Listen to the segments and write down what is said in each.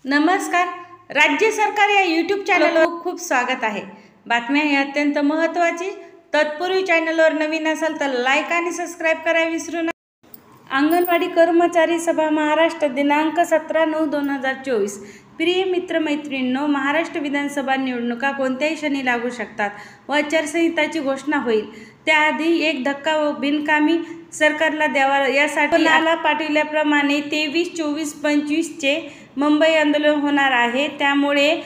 नमस्कार. राज्य सरकार या यूट्यूब चॅनलवर खूप स्वागत आहे. बातम्या ही अत्यंत महत्त्वाची. तत्पूर्वी चॅनलवर नवीन असाल तर लाईक आणि सबस्क्राईब करायला विसरू नका. अंगणवाडी कर्मचारी सभा महाराष्ट्र दिनांक 17/9/2024. प्रिय मित्रमैत्रिणींनो, महाराष्ट्र विधानसभा निवडणुका कोणत्याही क्षणी लागू शकतात व आचारसंहिताची घोषणा होईल. त्याआधी एक धक्का व बिनकामी सरकारला द्यावा यासाठी नाला पाठविल्याप्रमाणे 23, 24, 25चे मुंबई आंदोलन होणार आहे. त्यामुळे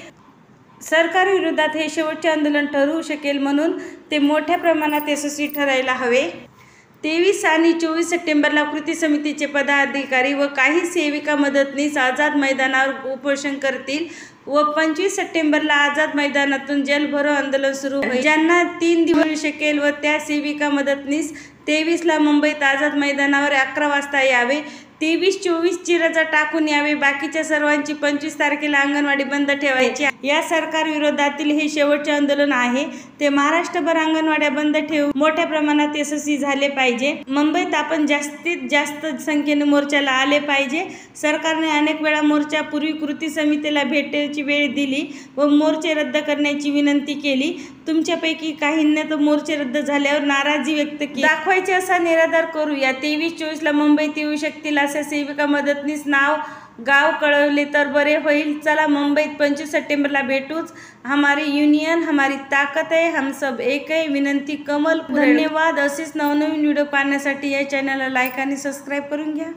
सरकारविरोधात हे शेवटचे आंदोलन ठरू शकेल, म्हणून ते मोठ्या प्रमाणात यशस्वी ठरायला हवे. 23 आणि 24 सप्टेंबरला कृती समितीचे पदाधिकारी व काही सेविका मदतनीस आझाद मैदानावर उपोषण करतील व 25 सप्टेंबरला आझाद मैदानातून जलभरो आंदोलन सुरू होईल. ज्यांना 3 दिवस मिळू शकेल व त्या सेविका मदतनीस 23ला मुंबईत आझाद मैदानावर 11 वाजता यावे. 23, 24ची रजा टाकून यावे. बाकीच्या सर्वांची 25 तारखेला अंगणवाडी बंद ठेवायची. या सरकार विरोधातील हे शेवटचे आंदोलन आहे. ते महाराष्ट्रभर अंगणवाड्या बंद ठेवून मोठ्या प्रमाणात यशस्वी झाले पाहिजे. मुंबईत आपण जास्तीत जास्त संख्येने मोर्चाला आले पाहिजे. सरकारने अनेक वेळा मोर्चापूर्वी कृती समितीला भेटायची वेळ दिली व मोर्चे रद्द करण्याची विनंती केली. तुमच्यापैकी काहींनी तर मोर्चे रद्द झाल्यावर नाराजी व्यक्त केली. दाखवायचे असा निराधार करूया. 23, 24ला मुंबईत येऊ शकतील अशा सेविका मदतनीस नाव गाव कळवले तर बरे होईल. चला मुंबईत 25 सप्टेंबरला भेटूच. हमारी युनियन हमारी ताकद आहे, हम सब एक आहे. विनंती कमल. धन्यवाद. असेच नवनवीन व्हिडिओ पाहण्यासाठी या चॅनलला लाईक आणि सबस्क्राईब करून घ्या.